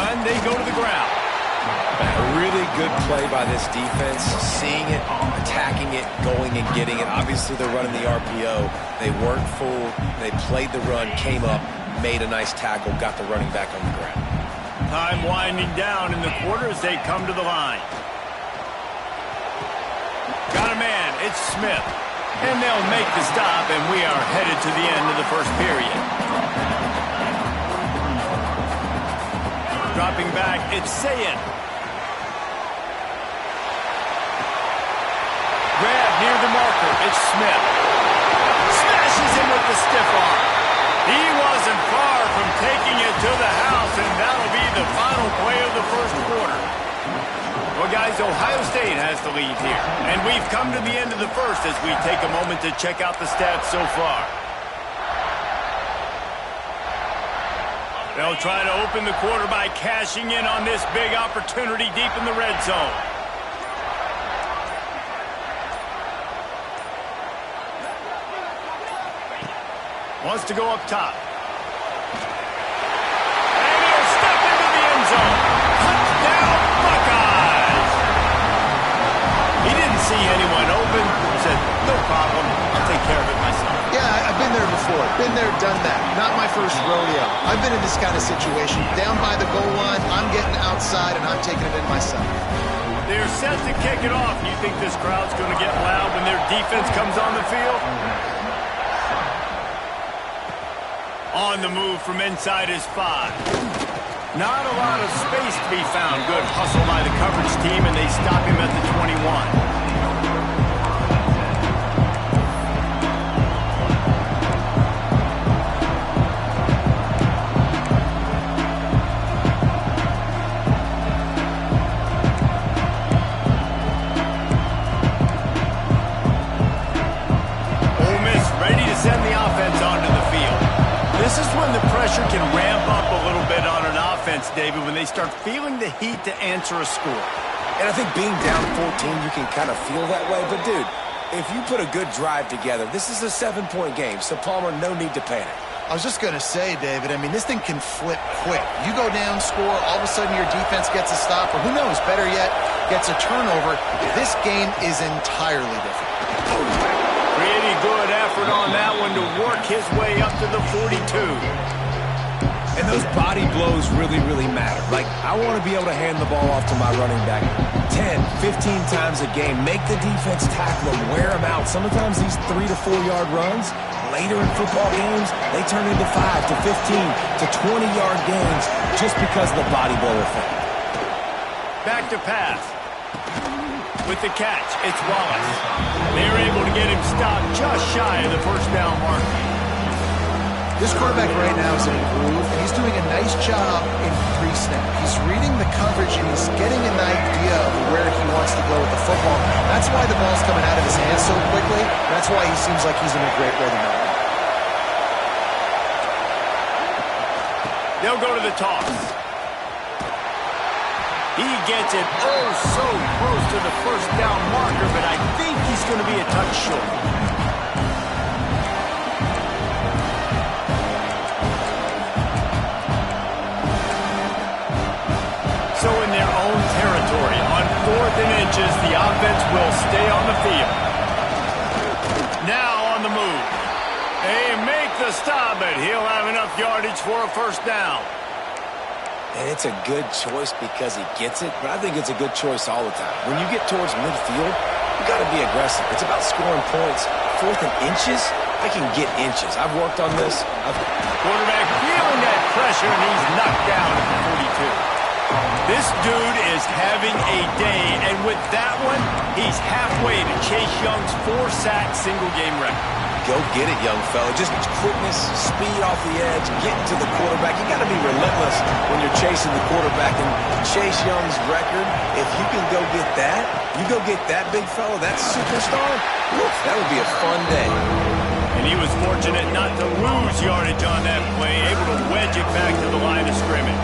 line, they go to the ground. A really good play by this defense, seeing it, attacking it, going and getting it. Obviously, they're running the RPO. They weren't fooled. They played the run, came up, made a nice tackle, got the running back on the ground. Time winding down in the quarter as they come to the line. Got a man, it's Smith. And they'll make the stop, and we are headed to the end of the first period. Dropping back, it's Sayin. Grab near the marker, it's Smith. Smashes him with the stiff arm. He wasn't far from taking it to the house, and that'll be the final play of the first quarter. Well, guys, Ohio State has the lead here. And we've come to the end of the first as we take a moment to check out the stats so far. They'll try to open the quarter by cashing in on this big opportunity deep in the red zone. Wants to go up top. And he'll step into the end zone. Touchdown, Buckeyes! He didn't see anyone open. Said, no problem. I'll take care of it myself. Yeah, I've been there before. Been there, done that. Not my first rodeo. I've been in this kind of situation. Down by the goal line, I'm getting outside, and I'm taking it in myself. They're set to kick it off. You think this crowd's going to get loud when their defense comes on the field? On the move from inside his 5. Not a lot of space to be found. Good hustle by the coverage team, and they stop him at the 21. This is when the pressure can ramp up a little bit on an offense, David, when they start feeling the heat to answer a score. And I think being down 14, you can kind of feel that way. But, dude, if you put a good drive together, this is a 7-point game. So, Palmer, no need to panic. I was just going to say, David, I mean, this thing can flip quick. You go down, score, all of a sudden your defense gets a stop, or who knows, better yet, gets a turnover. This game is entirely different. Pretty good effort on that one to work his way up to the 42. And those body blows really, really matter. Like, I want to be able to hand the ball off to my running back 10, 15 times a game. Make the defense tackle them, wear them out. Sometimes these 3 to 4 yard runs, later in football games, they turn into 5 to 15 to 20 yard games just because of the body blow effect. Back to pass. With the catch, it's Wallace. They're able to get him stopped just shy of the first down mark. This quarterback right now is in a groove, and he's doing a nice job in pre-snap. He's reading the coverage, and he's getting an idea of where he wants to go with the football. That's why the ball's coming out of his hands so quickly. That's why he seems like he's in a great rhythm right now. They'll go to the toss. He gets it oh so close to the first down marker, but I think he's going to be a touch short. So in their own territory, on 4th and inches, the offense will stay on the field. Now on the move. They make the stop, but he'll have enough yardage for a first down. And it's a good choice because he gets it, but I think it's a good choice all the time. When you get towards midfield, you got to be aggressive. It's about scoring points. 4th and inches, I can get inches. I've worked on this. Quarterback feeling that pressure, and he's knocked down at the 42. This dude is having a day, and with that one, he's halfway to Chase Young's 4-sack single-game record. Go get it, young fella. Just quickness, speed off the edge, getting to the quarterback. You got to be relentless when you're chasing the quarterback. And Chase Young's record, if you can go get that, you go get that big fella, that superstar, woof, that would be a fun day. And he was fortunate not to lose yardage on that play, able to wedge it back to the line of scrimmage.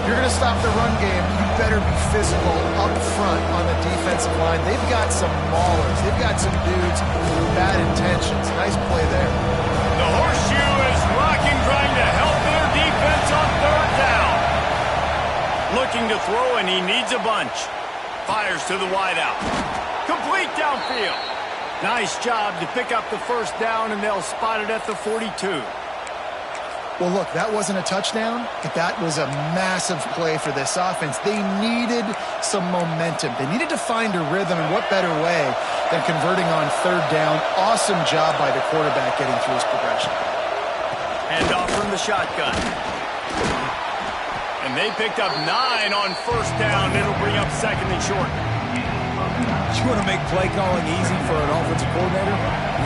If you're going to stop the run game, you better be physical up front on the defensive line. They've got some maulers. They've got some dudes with bad intentions. Nice play there. The horseshoe is rocking, trying to help their defense on 3rd down. bunch. Fires to the wideout. Complete downfield. Nice job to pick up the first down, and they'll spot it at the 42. Well, look, that wasn't a touchdown, but that was a massive play for this offense. They needed some momentum. They needed to find a rhythm, and what better way than converting on third down. Awesome job by the quarterback getting through his progression. Hand off from the shotgun. And they picked up 9 on first down. It'll bring up second and short. You want to make play calling easy for an offensive coordinator?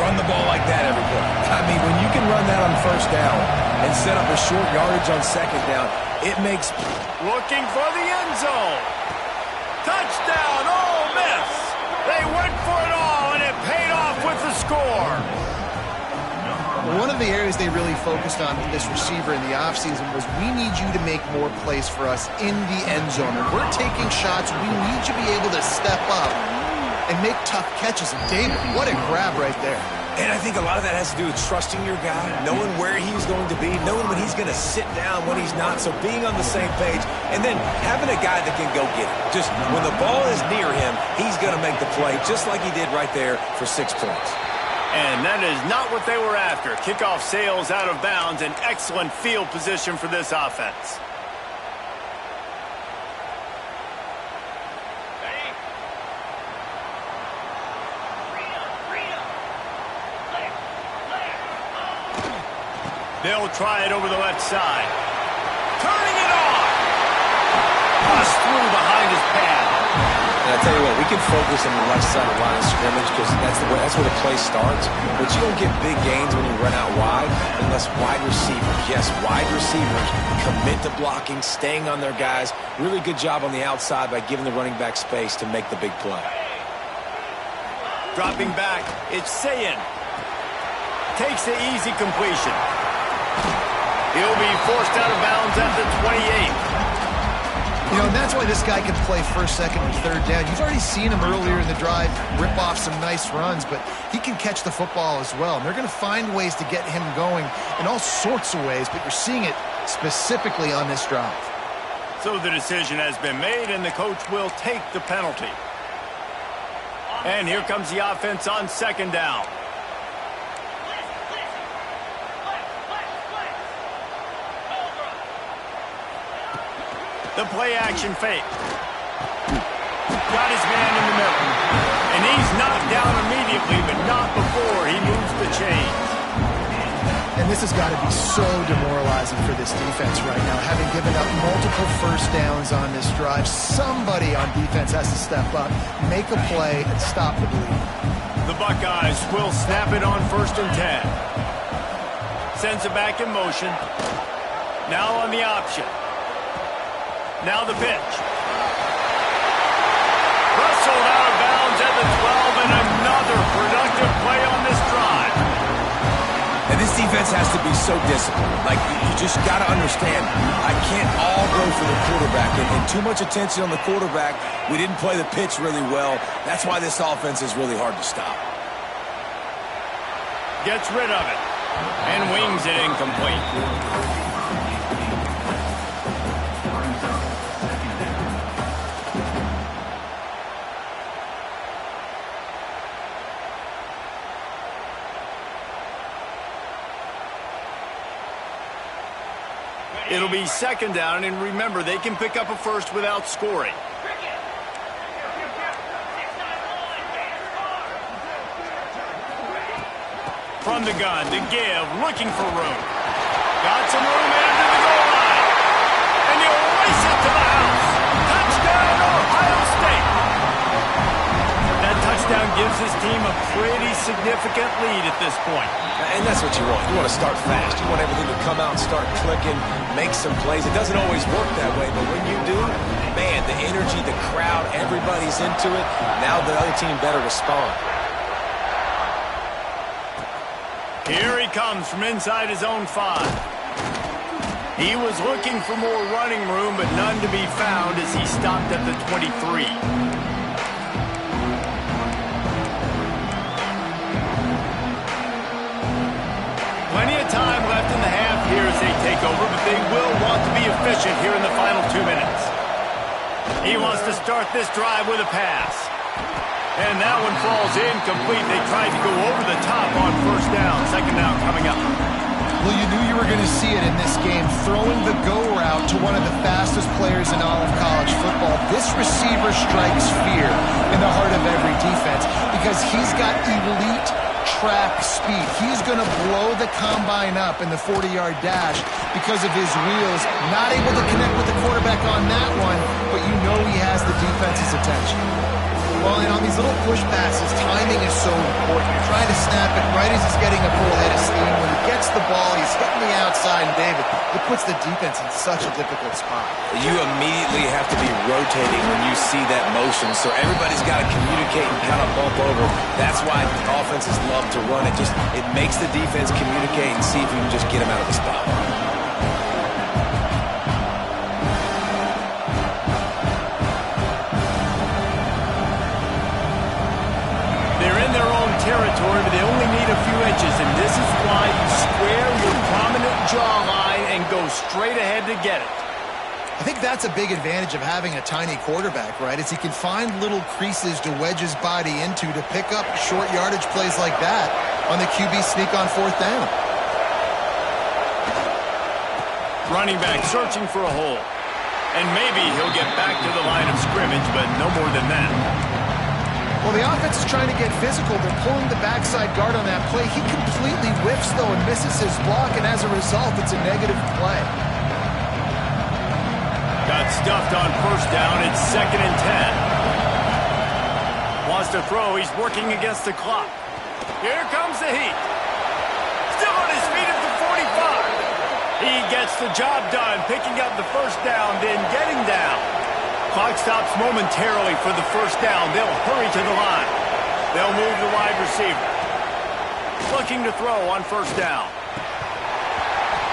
Run the ball like that every play. I mean, when you can run that on first down and set up a short yardage on second down, it makes... Looking for the end zone. Touchdown, Ole Miss. They went for it all, and it paid off with the score. Well, one of the areas they really focused on this receiver in the offseason was we need you to make more plays for us in the end zone. And we're taking shots. We need you to be able to step up and make tough catches. And David, what a grab right there. And I think a lot of that has to do with trusting your guy, knowing where he's going to be, knowing when he's going to sit down, when he's not, so being on the same page, and then having a guy that can go get it. Just when the ball is near him, he's going to make the play, just like he did right there for 6 points. And that is not what they were after. Kickoff sails out of bounds, an excellent field position for this offense. They'll try it over the left side. Turning it on! Bust through behind his pad. And I tell you what, we can focus on the left side of the line of scrimmage because that's where the play starts. But you don't get big gains when you run out wide unless wide receivers, yes, wide receivers commit to blocking, staying on their guys. Really good job on the outside by giving the running back space to make the big play. Dropping back, it's Sayin. Takes the easy completion. He'll be forced out of bounds at the 28. You know, and that's why this guy can play first, second, and third down. You've already seen him earlier in the drive rip off some nice runs, but he can catch the football as well. And they're going to find ways to get him going in all sorts of ways, but you're seeing it specifically on this drive. So the decision has been made, and the coach will take the penalty. And here comes the offense on second down. The play-action fake. Got his man in the middle. And he's knocked down immediately, but not before he moves the chains. And this has got to be so demoralizing for this defense right now. Having given up multiple first downs on this drive, somebody on defense has to step up, make a play, and stop the bleed. The Buckeyes will snap it on 1st and 10. Sends it back in motion. Now on the option. Now the pitch. Wrestled out of bounds at the 12, and another productive play on this drive. And this defense has to be so disciplined. Like, you just got to understand, I can't all go for the quarterback. And too much attention on the quarterback. We didn't play the pitch really well. That's why this offense is really hard to stop. Gets rid of it. And wings it incomplete. It'll be second down, and remember, they can pick up a first without scoring. From the gun to give, looking for room. Got some room into the goal line. And he'll race it to the house. Touchdown, Ohio State. That touchdown gives his team a pretty significant lead at this point. And that's what you want. You want to start fast. You want everything to come out and start clicking, make some plays. It doesn't always work that way, but when you do, man, the energy, the crowd, everybody's into it. Now the other team better respond. Here he comes from inside his own 5. He was looking for more running room, but none to be found as he stopped at the 23. Plenty of time left in the half here as they take over, but they will want to be efficient here in the final 2 minutes. He wants to start this drive with a pass. And that one falls incomplete. They tried to go over the top on first down. Second down coming up. Well, you knew you were going to see it in this game, throwing the go route to one of the fastest players in all of college football. This receiver strikes fear in the heart of every defense because he's got elite track speed. He's going to blow the combine up in the 40-yard dash because of his wheels. Not able to connect with the quarterback on that one, but you know he has the defense's attention. Well, and on these little push passes, timing is so important. You're trying to snap it right as he's getting a full head of steam. When he gets the ball, he's hitting the outside, and David, it puts the defense in such a difficult spot. You immediately have to be rotating when you see that motion, so everybody's got to communicate and kind of bump over. That's why offenses love to run it. It makes the defense communicate and see if you can just get them out of the spot. Territory, but they only need a few inches, and this is why you square your prominent jawline and go straight ahead to get it. I think that's a big advantage of having a tiny quarterback, right? Is he can find little creases to wedge his body into to pick up short yardage plays like that on the QB sneak on fourth down. Running back searching for a hole, and maybe he'll get back to the line of scrimmage, but no more than that. Well, the offense is trying to get physical. They're pulling the backside guard on that play. He completely whiffs, though, and misses his block, and as a result, it's a negative play. Got stuffed on first down. It's 2nd and 10. Wants to throw. He's working against the clock. Here comes the heat. Still on his feet at the 45. He gets the job done, picking up the first down, then getting down. Clock stops momentarily for the first down. They'll hurry to the line. They'll move the wide receiver. Looking to throw on first down.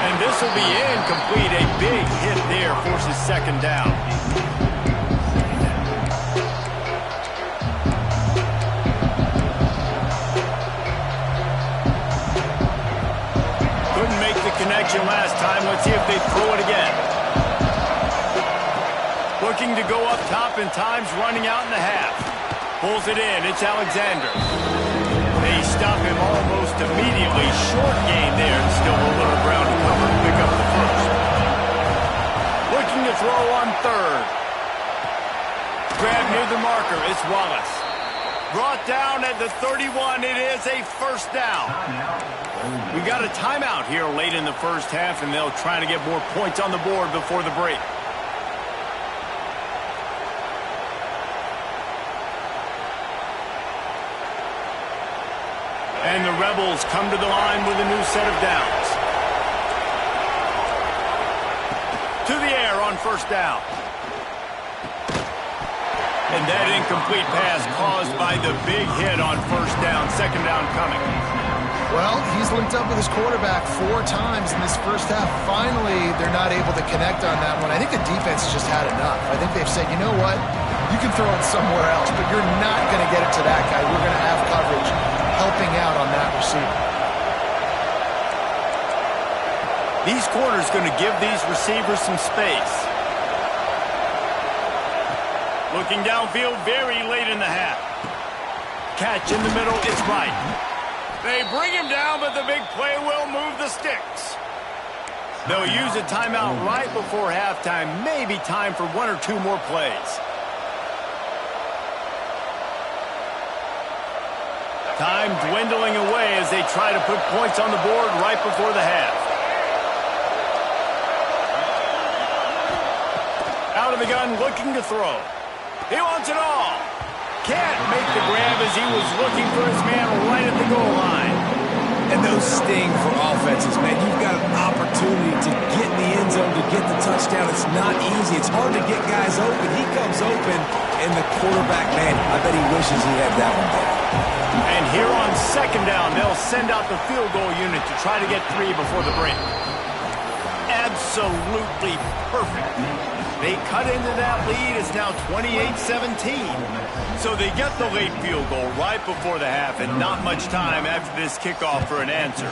And this will be incomplete. A big hit there forces second down. Couldn't make the connection last time. Let's see if they throw it again. Looking to go up top, and time's running out in the half. Pulls it in. It's Alexander. They stop him almost immediately. Short gain there, and still a little ground to cover and pick up the first. Looking to throw on third. Grab near the marker. It's Wallace. Brought down at the 31. It is a first down. We got a timeout here late in the first half, and they'll try to get more points on the board before the break. And the Rebels come to the line with a new set of downs. To the air on first down. And that incomplete pass caused by the big hit on first down. Second down coming. Well, he's linked up with his quarterback 4 times in this first half. Finally, they're not able to connect on that one. I think the defense just had enough. I think they've said, you know what? You can throw it somewhere else, but you're not going to get it to that guy. We're going to have coverage helping out on that receiver. These corners going to give these receivers some space. Looking downfield very late in the half. Catch in the middle, it's right. They bring him down, but the big play will move the sticks. They'll use a timeout right before halftime. Maybe time for 1 or 2 more plays. Time dwindling away as they try to put points on the board right before the half. Out of the gun, looking to throw. He wants it all. Can't make the grab as he was looking for his man right at the goal line. And those sting for offenses, man. You've got an opportunity to get in the end zone, to get the touchdown. It's not easy. It's hard to get guys open. He comes open, and the quarterback, man, I bet he wishes he had that one there. And here on second down, they'll send out the field goal unit to try to get 3 before the break. Absolutely perfect. They cut into that lead. It's now 28-17. So they get the late field goal right before the half, and not much time after this kickoff for an answer.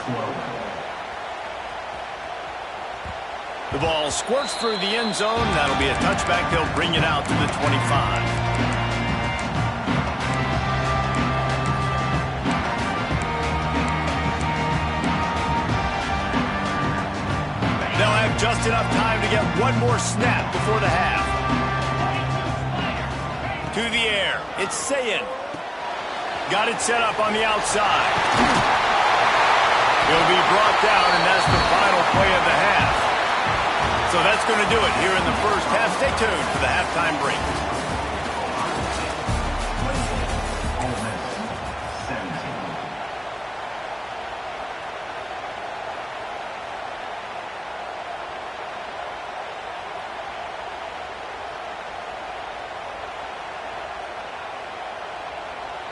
The ball squirts through the end zone. That'll be a touchback. They'll bring it out to the 25. They'll have just enough time to get one more snap before the half. To the air. It's Ncaaids. Got it set up on the outside. He'll be brought down, and that's the final play of the half. So that's going to do it here in the first half. Stay tuned for the halftime break.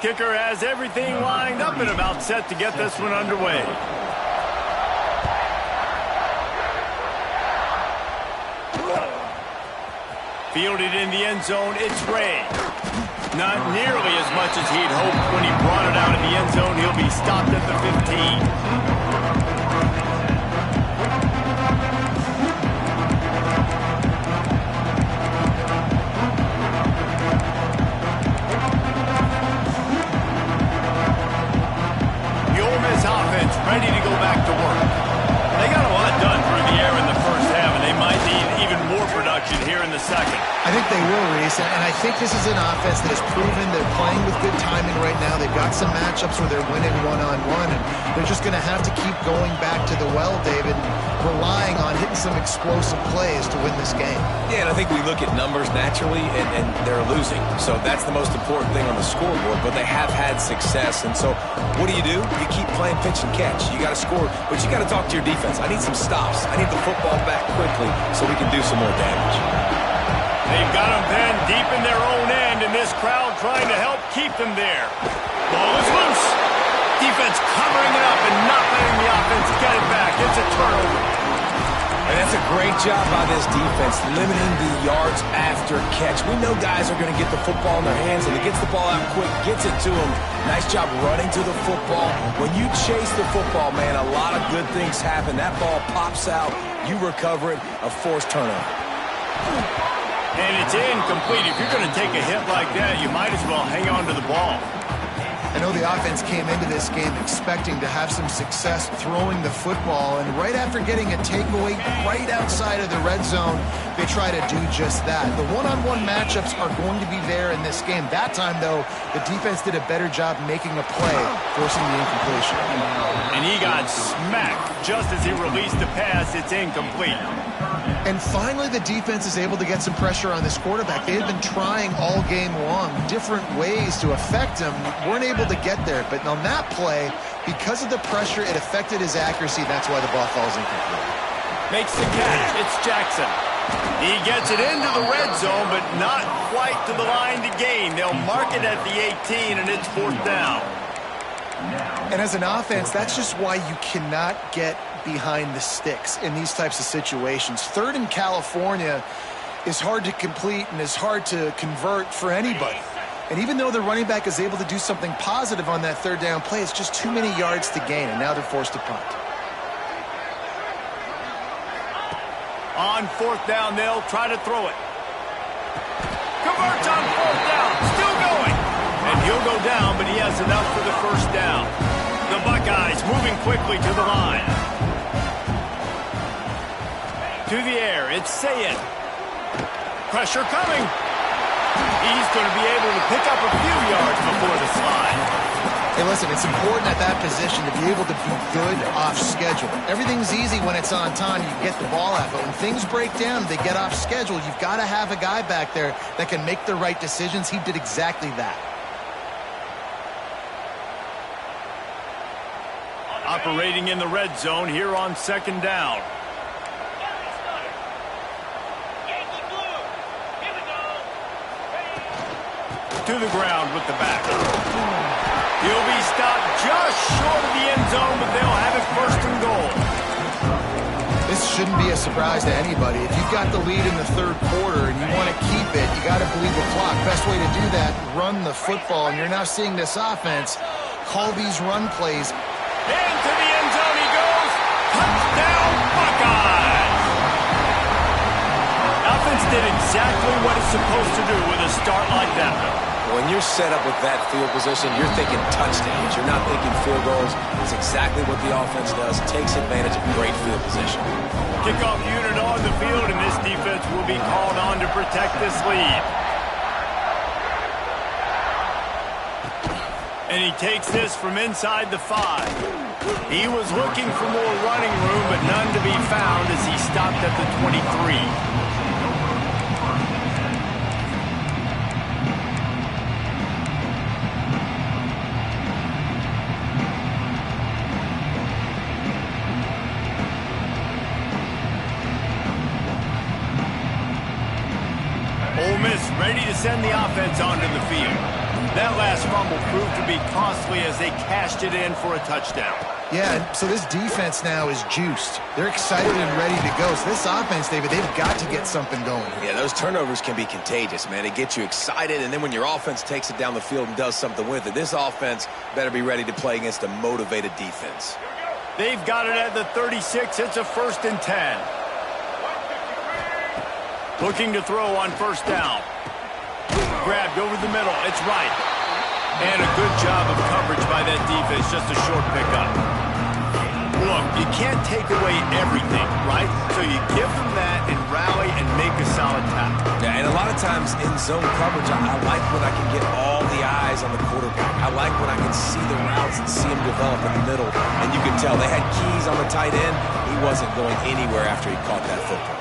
Kicker has everything lined up and about set to get this one underway. Fielded in the end zone, it's Ray. Not nearly as much as he'd hoped when he brought it out of the end zone. He'll be stopped at the 15. Offense ready to go back to work. They got a lot done through the air in the first half, and they might need even more production here in the second. I think they will, Reese, and I think this is an offense that has proven they're playing with good timing right now. They've got some matchups where they're winning one-on-one, and they're just going to have to keep going back to the well, David, relying on hitting some explosive plays to win this game. Yeah, and I think we look at numbers naturally, and they're losing. So that's the most important thing on the scoreboard, but they have had success. And so what do? You keep playing pitch and catch. You got to score, but you got to talk to your defense. I need some stops. I need the football back quickly so we can do some more damage. They've got them then deep in their own end, and this crowd trying to help keep them there. Ball is loose. Defense covering it up and not letting the offense get it back. It's a turnover. And that's a great job by this defense, limiting the yards after catch. We know guys are going to get the football in their hands, and he gets the ball out quick, gets it to them. Nice job running to the football. When you chase the football, man, a lot of good things happen. That ball pops out, you recover it, a forced turnover. And it's incomplete. If you're going to take a hit like that, you might as well hang on to the ball. I know the offense came into this game expecting to have some success throwing the football, and right after getting a takeaway right outside of the red zone, they try to do just that. The one-on-one matchups are going to be there in this game. That time, though, the defense did a better job making a play, forcing the incompletion. And he got smacked just as he released the pass. It's incomplete. And finally, the defense is able to get some pressure on this quarterback. They had been trying all game long different ways to affect him, weren't able to get there. But on that play, because of the pressure, it affected his accuracy. That's why the ball falls incomplete. Makes the catch. It's Jackson. He gets it into the red zone, but not quite to the line to gain. They'll mark it at the 18, and it's fourth down. And as an offense, that's just why you cannot get behind the sticks in these types of situations. Third in California is hard to complete and is hard to convert for anybody. And even though the running back is able to do something positive on that third down play, it's just too many yards to gain, and now they're forced to punt. On fourth down, they'll try to throw it. Converts on fourth down, still going. And he'll go down, but he has enough for the first down. The Buckeyes moving quickly to the line. To the air, it's Ncaaids. Pressure coming. He's going to be able to pick up a few yards before the slide. Hey, listen, it's important at that position to be able to be good off schedule. Everything's easy when it's on time. You get the ball out. But when things break down, they get off schedule. You've got to have a guy back there that can make the right decisions. He did exactly that. Operating in the red zone here on second down. To the ground with the back. He'll be stopped just short of the end zone, but they'll have it first and goal. This shouldn't be a surprise to anybody. If you've got the lead in the third quarter and you want to keep it, you got to bleed the clock. Best way to do that, run the football. And you're now seeing this offense call these run plays. Into the end zone he goes. Touchdown, Buckeyes. exactly what it's supposed to do with a start like that. When you're set up with that field position, you're thinking touchdowns. You're not thinking field goals. It's exactly what the offense does. Takes advantage of great field position. Kickoff unit on the field, and this defense will be called on to protect this lead. And he takes this from inside the 5. He was looking for more running room, but none to be found as he stopped at the 23. Ole Miss ready to send the offense onto the field. That last fumble proved to be costly as they cashed it in for a touchdown. Yeah, so this defense now is juiced. They're excited and ready to go. So this offense, David, they've got to get something going. Yeah, those turnovers can be contagious, man. It gets you excited, and then when your offense takes it down the field and does something with it, this offense better be ready to play against a motivated defense. They've got it at the 36. It's a 1st and 10. Looking to throw on 1st down. Grabbed over the middle. It's right. And a good job of coverage by that defense. Just a short pickup. Look, you can't take away everything, right? So you give them that and rally and make a solid tackle. Yeah, and a lot of times in zone coverage, I like when I can get all the eyes on the quarterback. I like when I can see the routes and see them develop in the middle. And you can tell they had keys on the tight end. He wasn't going anywhere after he caught that football.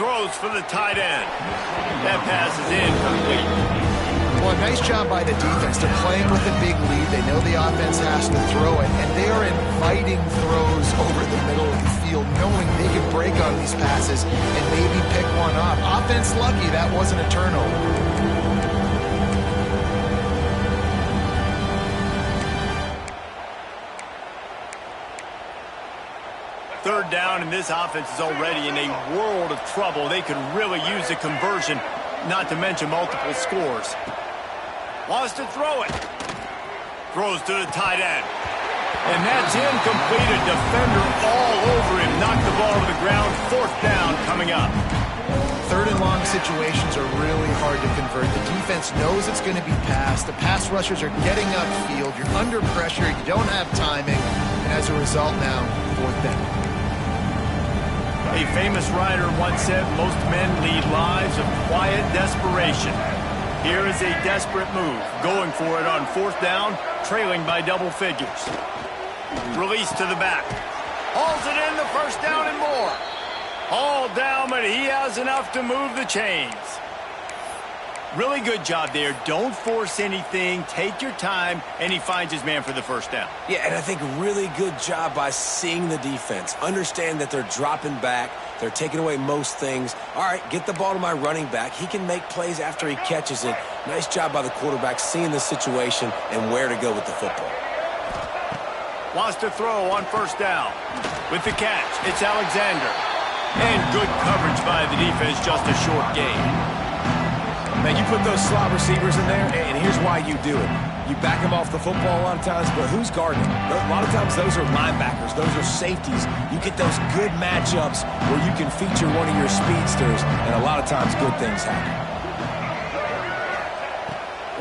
Throws for the tight end. That pass is incomplete. Well, nice job by the defense. They're playing with a big lead. They know the offense has to throw it, and they are inviting throws over the middle of the field, knowing they can break on these passes and maybe pick one off. Offense lucky that wasn't a turnover. 3rd down, and this offense is already in a world of trouble. They could really use a conversion, not to mention multiple scores. Wants to throw it. Throws to the tight end. And that's incomplete. A defender all over him. Knocked the ball to the ground. 4th down coming up. 3rd and long situations are really hard to convert. The defense knows it's going to be passed. The pass rushers are getting upfield. You're under pressure. You don't have timing. And as a result now, 4th down. A famous writer once said, most men lead lives of quiet desperation. Here is a desperate move, going for it on 4th down, trailing by double figures. Release to the back. Hauls it in the 1st down and more. Hauled down, but he has enough to move the chains. Really good job there. Don't force anything. Take your time, and he finds his man for the 1st down. Yeah, and I think really good job by seeing the defense. Understand that they're dropping back. They're taking away most things. All right, get the ball to my running back. He can make plays after he catches it. Nice job by the quarterback seeing the situation and where to go with the football. Wants to throw on 1st down. With the catch, it's Alexander. And good coverage by the defense, just a short gain. Man, you put those slot receivers in there, and here's why you do it. You back them off the football a lot of times, but who's guarding them? A lot of times those are linebackers. Those are safeties. You get those good matchups where you can feature one of your speedsters, and a lot of times good things happen.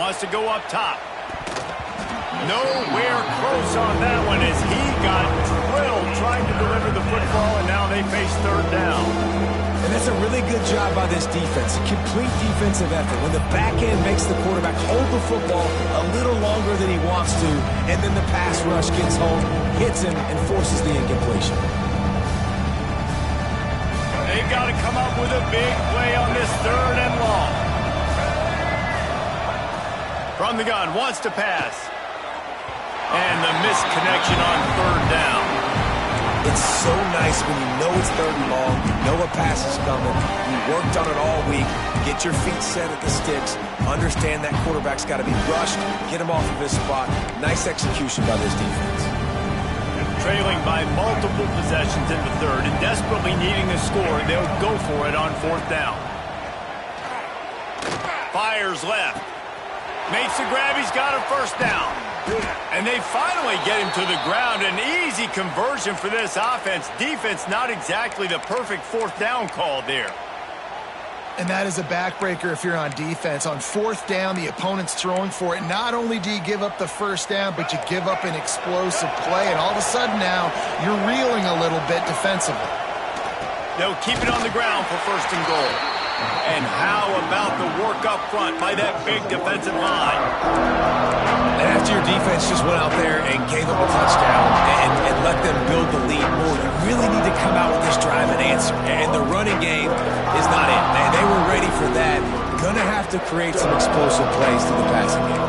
Wants to go up top. Nowhere close on that one as he got drilled trying to deliver the football, and now they face 3rd down. And that's a really good job by this defense. A complete defensive effort. When the back end makes the quarterback hold the football a little longer than he wants to, and then the pass rush gets home, hits him, and forces the incompletion. They've got to come up with a big play on this 3rd and long. From the gun, wants to pass. And the missed connection on 3rd down. It's so nice when you know it's 3rd and long, you know a pass is coming, you worked on it all week, get your feet set at the sticks, understand that quarterback's got to be rushed, get him off of his spot. Nice execution by this defense. Trailing by multiple possessions in the 3rd and desperately needing a score, they'll go for it on 4th down. Fires left. Makes the grab, he's got a 1st down. And they finally get him to the ground. An easy conversion for this offense. Defense not exactly the perfect 4th down call there. And that is a backbreaker if you're on defense. On fourth down, the opponent's throwing for it. Not only do you give up the first down, but you give up an explosive play. And all of a sudden now, you're reeling a little bit defensively. They'll keep it on the ground for first and goal. And how about the work up front by that big defensive line? And after your defense just went out there and gave them a touchdown and let them build the lead more, you really need to come out with this drive and answer. And the running game is not it. They were ready for that. Going to have to create some explosive plays to the passing game.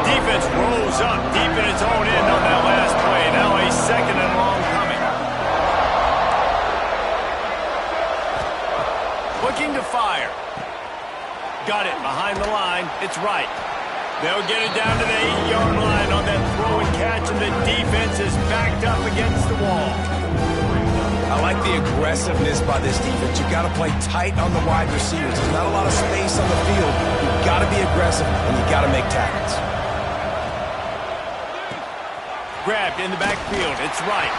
Defense rolls up deep in its own end on that last play. Now a second and long coming. Looking to fire. Got it behind the line. It's right. They'll get it down to the 8-yard line on that throw and catch, and the defense is backed up against the wall. I like the aggressiveness by this defense. You've got to play tight on the wide receivers. There's not a lot of space on the field. You've got to be aggressive, and you've got to make tackles. Grabbed in the backfield. It's right.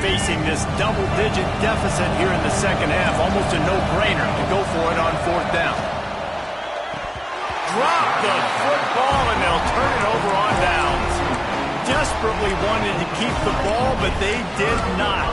Facing this double-digit deficit here in the second half, almost a no-brainer to go for it on fourth down. Drop the football, and they'll turn it over on downs. Desperately wanted to keep the ball, but they did not.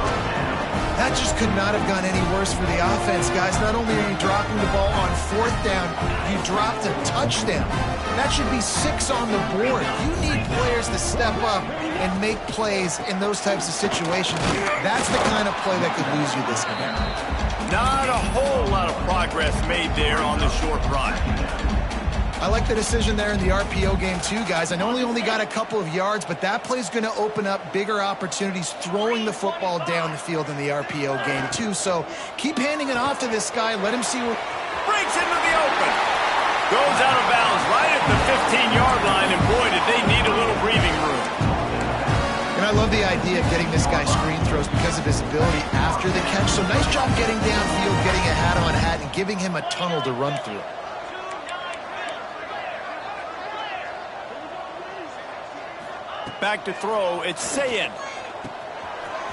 That just could not have gone any worse for the offense, guys. Not only are you dropping the ball on fourth down, you dropped a touchdown. That should be 6 on the board. You need players to step up and make plays in those types of situations. That's the kind of play that could lose you this game. Not a whole lot of progress made there on the short run. I like the decision there in the RPO game too, guys. I know he only got a couple of yards, but that play's going to open up bigger opportunities throwing the football down the field in the RPO game too. So keep handing it off to this guy. Let him see what... Breaks into the open. Goes out of bounds right at the 15-yard line, and boy, did they need a little breathing room. And I love the idea of getting this guy screen throws because of his ability after the catch. So nice job getting downfield, getting a hat-on-hat, and giving him a tunnel to run through. Back to throw, it's Ncaaids.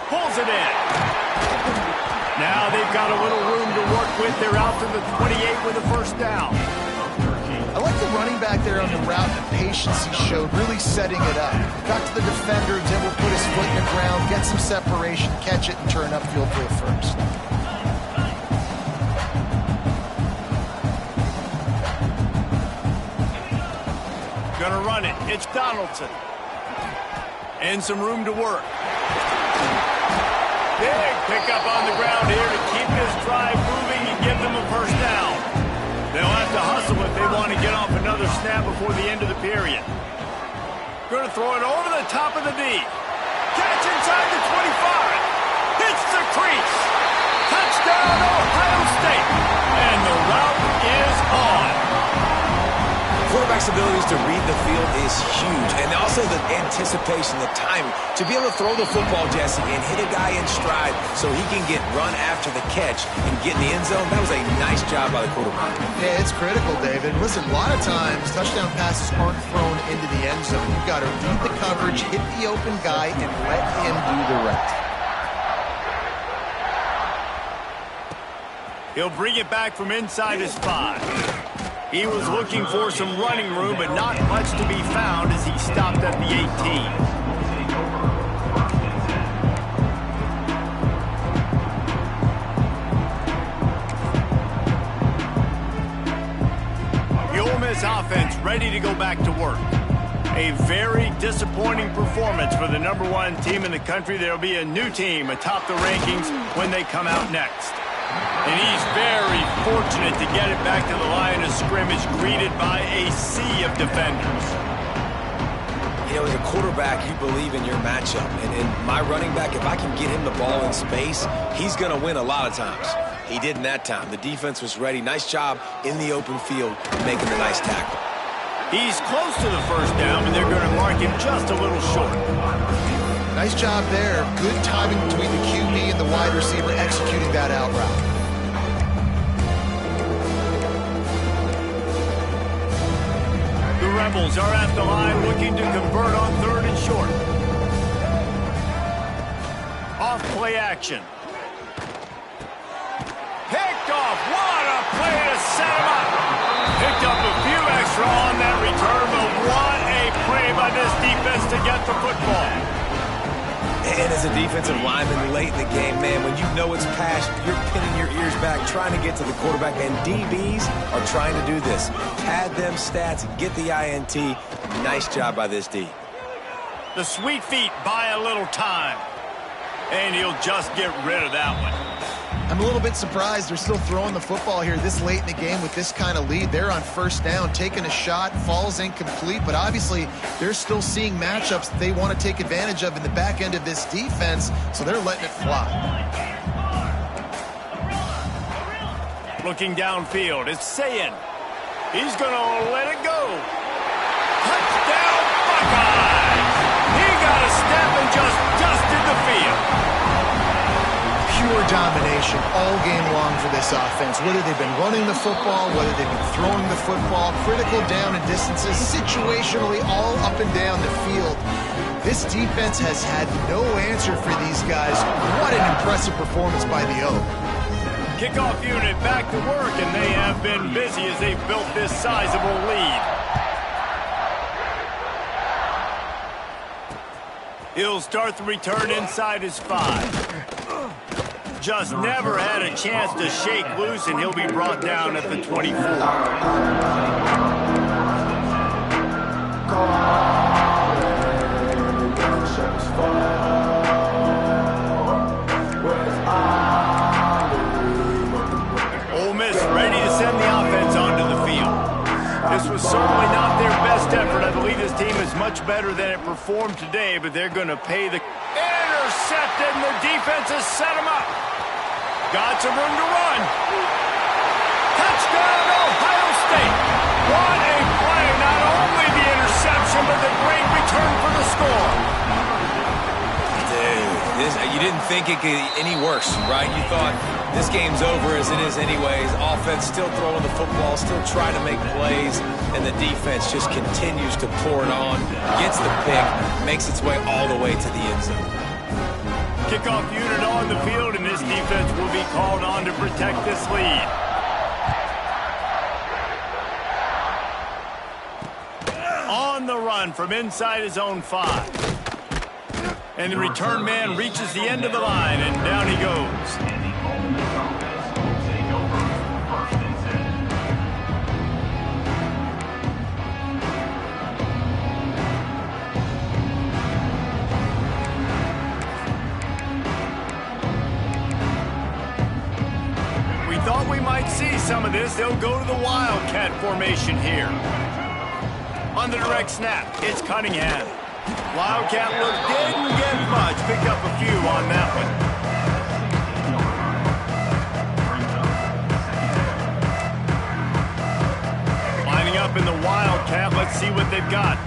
Pulls it in. Now they've got a little room to work with. They're out to the 28 with a first down. I like the running back there on the route and the patience he showed, really setting it up. Got to the defender, was able to put his foot in the ground, get some separation, catch it, and turn upfield for a first. Gonna run it. It's Donaldson. And some room to work. Big pickup on the ground here to keep this drive moving and give them a first down. They'll have to hustle if they want to get off another snap before the end of the period. Going to throw it over the top of the D. Catch inside the 25. Hits the crease. Touchdown, Ohio State. And the route is on. Quarterback's abilities to read the field is huge, and also the anticipation, the timing. To be able to throw the football, Jesse, and hit a guy in stride so he can get run after the catch and get in the end zone, that was a nice job by the quarterback. Yeah, it's critical, David. Listen, a lot of times touchdown passes aren't thrown into the end zone. You've got to read the coverage, hit the open guy, and let him do the rest. He'll bring it back from inside his 5. He was looking for some running room, but not much to be found as he stopped at the 18. The Ole Miss offense ready to go back to work. A very disappointing performance for the #1 team in the country. There'll be a new team atop the rankings when they come out next. And he's very fortunate to get it back to the line of scrimmage, greeted by a sea of defenders. You know, as a quarterback, you believe in your matchup. And my running back, if I can get him the ball in space, he's going to win a lot of times. He didn't that time. The defense was ready. Nice job in the open field, making the nice tackle. He's close to the first down, and they're going to mark him just a little short. Nice job there. Good timing between the QB and the wide receiver executing that out route. The Rebels are at the line looking to convert on 3rd and short. Off play action. Picked off. What a play to set him up. Picked up a few extra on that return, but what a play by this defense to get the football. And as a defensive lineman late in the game, man, when you know it's passed, you're pinning your ears back, trying to get to the quarterback, and DBs are trying to do this. Pad them stats, get the INT. Nice job by this D. The sweet feet buy a little time, and he'll just get rid of that one. I'm a little bit surprised they're still throwing the football here this late in the game with this kind of lead. They're on 1st down, taking a shot, falls incomplete, but obviously they're still seeing matchups that they want to take advantage of in the back end of this defense, so they're letting it fly. Looking downfield, it's Sayin. He's going to let it go. Touchdown, Buckeyes! He got a step and just dusted the field. Pure domination all game long for this offense. Whether they've been running the football, whether they've been throwing the football, critical down and distances, situationally all up and down the field. This defense has had no answer for these guys. What an impressive performance by the Oak. Kickoff unit back to work, and they have been busy as they've built this sizable lead. He'll start the return inside his 5. Just never had a chance to shake loose, and he'll be brought down at the 24. Ole Miss ready to send the offense onto the field. This was certainly not their best effort. I believe this team is much better than it performed today, but they're going to pay the... Intercepted, and the defense has set him up. Got some room to run. Touchdown, Ohio State. What a play. Not only the interception, but the great return for the score. Dude, you didn't think it could get any worse, right? You thought this game's over as it is anyways. Offense still throwing the football, still trying to make plays, and the defense just continues to pour it on, gets the pick, makes its way all the way to the end zone. Kickoff unit on the field, and this defense will be called on to protect this lead. On the run from inside his own 5. And the return man reaches the end of the line, and down he goes. Thought we might see some of this. They'll go to the Wildcat formation here. On the direct snap, it's Cunningham. Wildcat look didn't get much. Picked up a few on that one. Lining up in the Wildcat. Let's see what they've got.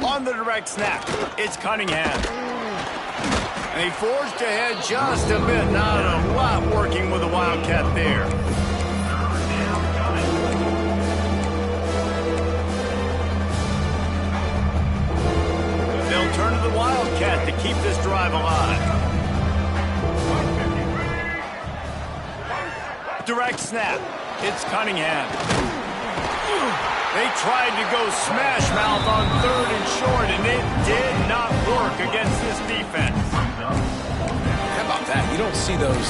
On the direct snap, it's Cunningham. And he forged ahead just a bit. Not a lot working with the Wildcat there. They'll turn to the Wildcat to keep this drive alive. Direct snap. It's Cunningham. They tried to go smash mouth on 3rd and short, and it did not work against this defense. How about that? You don't see those,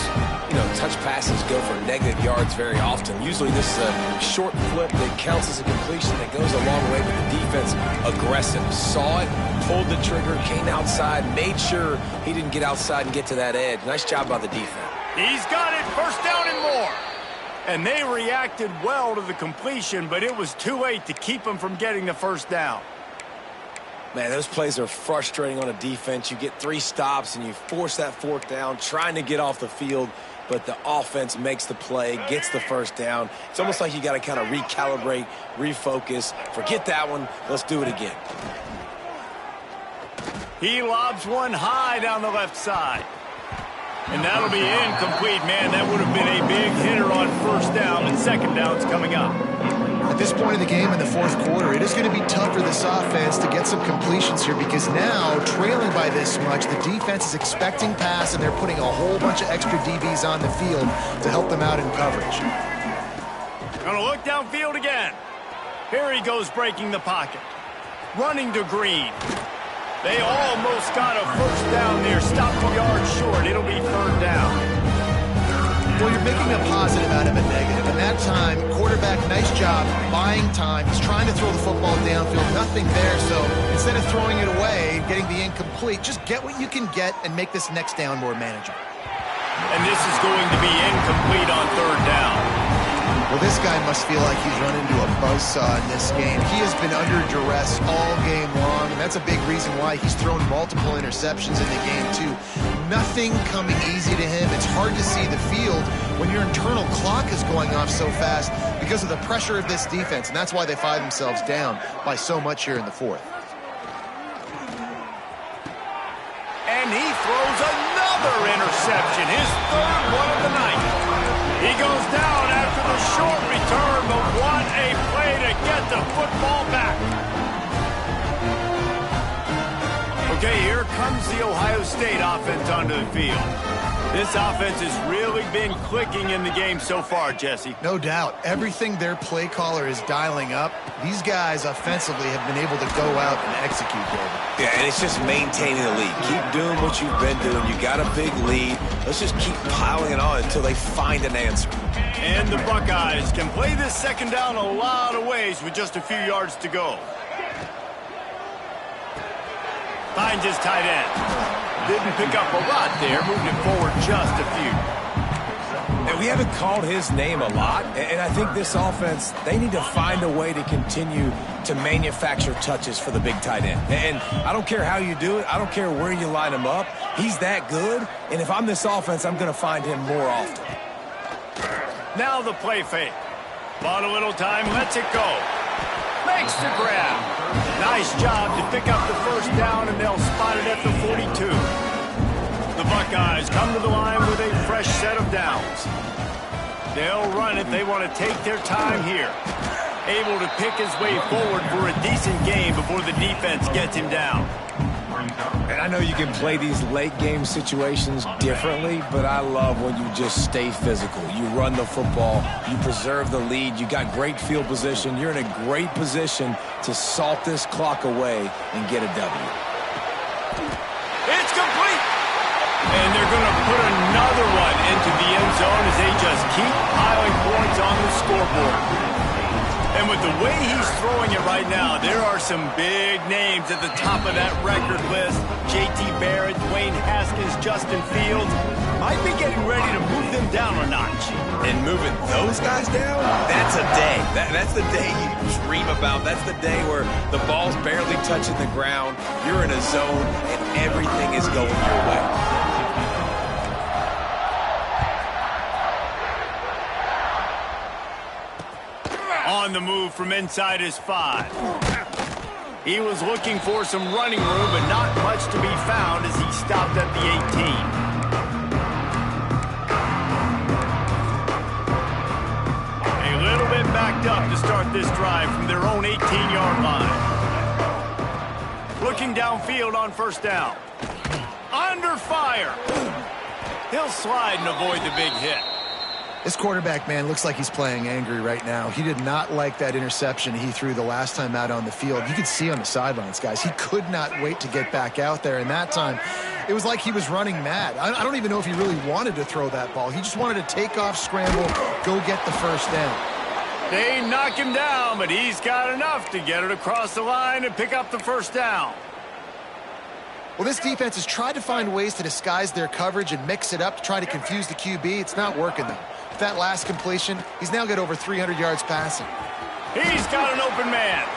touch passes go for negative yards very often. Usually this is a short flip that counts as a completion that goes a long way with the defense. Aggressive. Saw it, pulled the trigger, came outside, made sure he didn't get outside and get to that edge. Nice job by the defense. He's got it. 1st down and more. And they reacted well to the completion, but it was too late to keep them from getting the 1st down. Man, those plays are frustrating on a defense. You get 3 stops and you force that 4th down, trying to get off the field, but the offense makes the play, gets the 1st down. It's almost like you got to kind of recalibrate, refocus. Forget that one. Let's do it again. He lobs one high down the left side. And that'll be incomplete, man. That would have been a big hitter on 1st down, and 2nd down's coming up. At this point in the game in the 4th quarter, it is going to be tough for this offense to get some completions here because now, trailing by this much, the defense is expecting pass, and they're putting a whole bunch of extra DBs on the field to help them out in coverage. Gonna look downfield again. Here he goes breaking the pocket. Running to Green. They almost got a 1st down there. Stopped 2 yards short. It'll be 3rd down. Well, you're making a positive out of a negative. And that time, quarterback, nice job buying time. He's trying to throw the football downfield. Nothing there. So instead of throwing it away, getting the incomplete, just get what you can get and make this next down more manageable. And this is going to be incomplete on 3rd down. Well, this guy must feel like he's run into a buzzsaw in this game. He has been under duress all game long, and that's a big reason why he's thrown multiple interceptions in the game, too. Nothing coming easy to him. It's hard to see the field when your internal clock is going off so fast because of the pressure of this defense, and that's why they find themselves down by so much here in the 4th. And he throws another interception, his 3rd one of the night. He goes down after the short return, but what a play to get the football back. Okay, here comes the Ohio State offense onto the field. This offense has really been clicking in the game so far, Jesse. No doubt. Everything their play caller is dialing up, these guys offensively have been able to go out and execute, David. Yeah, and it's just maintaining the lead. Keep doing what you've been doing. You got a big lead. Let's just keep piling it on until they find an answer. And the Buckeyes can play this 2nd down a lot of ways with just a few yards to go. Finds his tight end. Didn't pick up a lot there, moved it forward just a few. And we haven't called his name a lot, and I think this offense, they need to find a way to continue to manufacture touches for the big tight end. And I don't care how you do it. I don't care where you line him up. He's that good, and if I'm this offense, I'm going to find him more often. Now the play fake. Bought a little time, lets it go. Makes the grab. Nice job to pick up the 1st down, and they'll spot it at the 42. The Buckeyes come to the line with a fresh set of downs. They'll run it. They want to take their time here. Able to pick his way forward for a decent game before the defense gets him down. And I know you can play these late-game situations differently, but I love when you just stay physical. You run the football, you preserve the lead, you got great field position, you're in a great position to salt this clock away and get a W. It's complete! And they're going to put another one into the end zone as they just keep piling points on the scoreboard. And with the way he's throwing it right now, there are some big names at the top of that record list. J.T. Barrett, Dwayne Haskins, Justin Fields. Might be getting ready to move them down a notch. And moving those guys down? That's a day. That's the day you dream about. That's the day where the ball's barely touching the ground. You're in a zone, and everything is going your way. On the move from inside his 5. He was looking for some running room, but not much to be found as he stopped at the 18. A little bit backed up to start this drive from their own 18-yard line. Looking downfield on 1st down. Under fire. He'll slide and avoid the big hit. This quarterback, man, looks like he's playing angry right now. He did not like that interception he threw the last time out on the field. You could see on the sidelines, guys, he could not wait to get back out there. And that time, it was like he was running mad. I don't even know if he really wanted to throw that ball. He just wanted to take off, scramble, go get the 1st down. They knock him down, but he's got enough to get it across the line and pick up the 1st down. Well, this defense has tried to find ways to disguise their coverage and mix it up to try to confuse the QB. It's not working, though. With that last completion, he's now got over 300 yards passing. He's got an open man.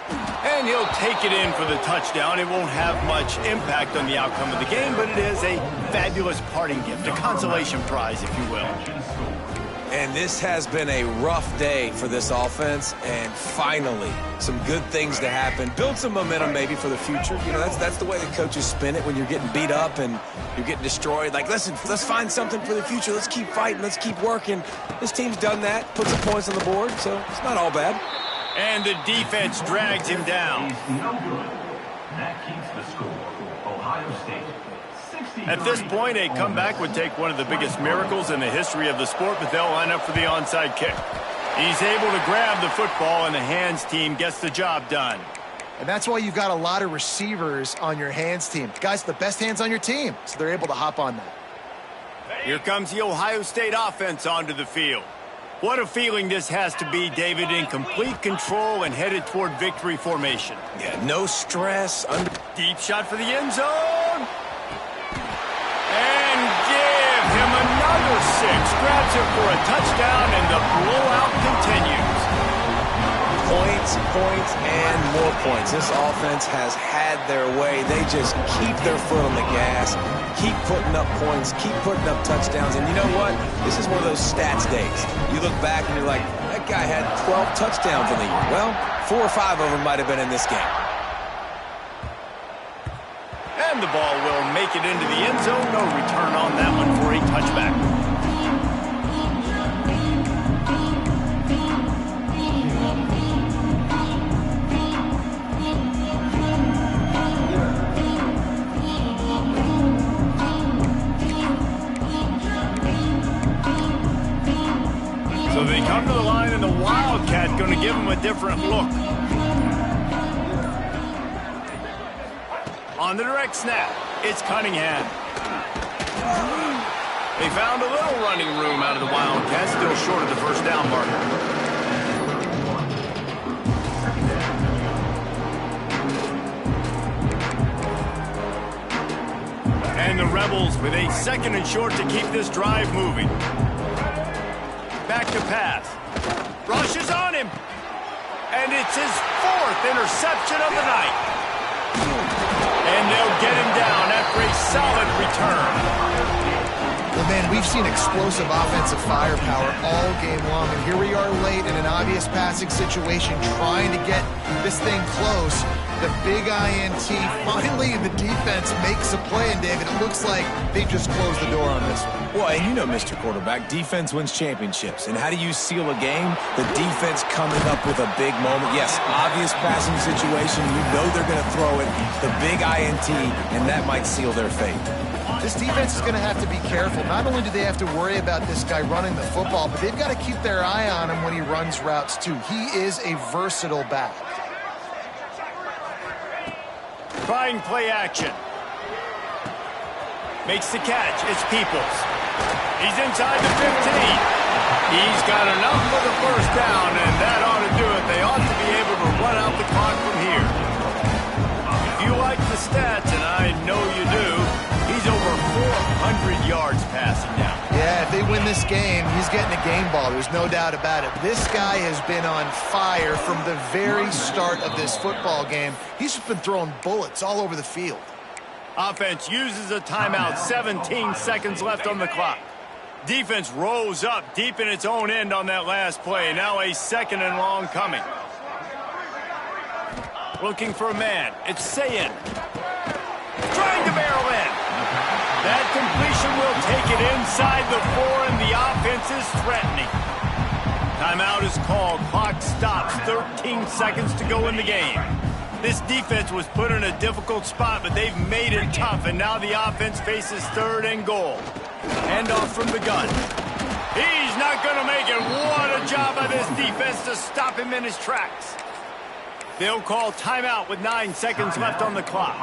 And he'll take it in for the touchdown. It won't have much impact on the outcome of the game, but it is a fabulous parting gift, a consolation prize, if you will. And this has been a rough day for this offense, and finally, some good things to happen. Build some momentum maybe for the future. You know, that's the way the coaches spin it when you're getting beat up and you're getting destroyed. Like, listen, let's find something for the future. Let's keep fighting. Let's keep working. This team's done that, put some points on the board, so it's not all bad. And the defense drags him down. No good. That keeps the score. Ohio State. At this point, a comeback would take one of the biggest miracles in the history of the sport, but they'll line up for the onside kick. He's able to grab the football, and the hands team gets the job done. And that's why you've got a lot of receivers on your hands team. Guys, the best hands on your team, so they're able to hop on that. Here comes the Ohio State offense onto the field. What a feeling this has to be, David, in complete control and headed toward victory formation. Yeah, no stress. Deep shot for the end zone. And give him another 6. Grabs him for a touchdown, and the blowout continues. Points, and more points. This offense has had their way. They just keep their foot on the gas, keep putting up points, keep putting up touchdowns. And you know what? This is one of those stats days. You look back and you're like, that guy had 12 touchdowns in the year. Well, 4 or 5 of them might have been in this game. And the ball will make it into the end zone. No return on that one for a touchback. So they come to the line, and the Wildcat going to give them a different look. On the direct snap, it's Cunningham. They found a little running room out of the Wildcats, still short of the first down marker. And the Rebels with a 2nd and short to keep this drive moving. Back to pass. Rushes on him. And it's his 4th interception of the night. And they'll get him down after a solid return. Well, man, we've seen explosive offensive firepower all game long, and here we are late in an obvious passing situation trying to get this thing close. The big INT, finally the defense makes a play, and David, it looks like they just closed the door on this one. Well, and you know, Mr. Quarterback, defense wins championships. And how do you seal a game? The defense coming up with a big moment. Yes, obvious passing situation. You know they're going to throw it. The big INT, and that might seal their fate. This defense is going to have to be careful. Not only do they have to worry about this guy running the football, but they've got to keep their eye on him when he runs routes, too. He is a versatile back. Trying play action. Makes the catch. It's Peoples. He's inside the 15. He's got enough for the first down, and that ought to do it. They ought to be able to run out the clock from here. If you like the stats, and I know you do, he's over 400 yards passing now. Yeah, if they win this game, he's getting a game ball. There's no doubt about it. This guy has been on fire from the very start of this football game. He's just been throwing bullets all over the field. Offense uses a timeout. 17 seconds left on the clock. Defense rose up deep in its own end on that last play. Now a 2nd and long coming. Looking for a man. It's Sayin. Trying to barrel in. That completion will take it inside the 4, and the offense is threatening. Timeout is called. Clock stops. 13 seconds to go in the game. This defense was put in a difficult spot, but they've made it tough, and now the offense faces 3rd and goal. Handoff from the gun. He's not going to make it. What a job by this defense to stop him in his tracks. They'll call timeout with 9 seconds left on the clock.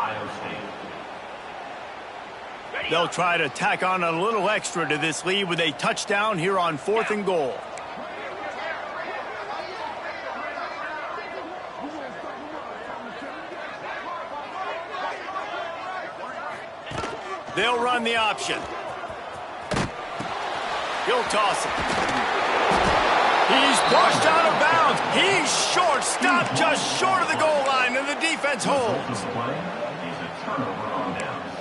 They'll try to tack on a little extra to this lead with a touchdown here on 4th and goal. They'll run the option. He'll toss it. He's pushed out of bounds. He's short, stopped just short of the goal line, and the defense holds. Play is a turnover on downs.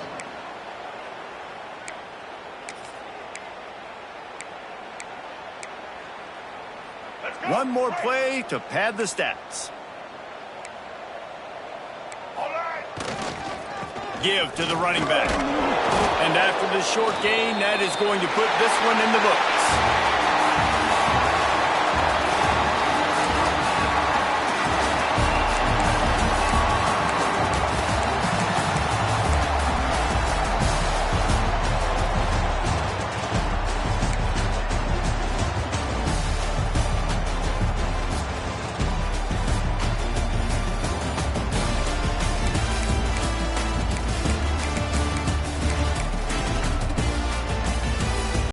One more play to pad the stats. Give to the running back. And after the short gain, that is going to put this one in the books.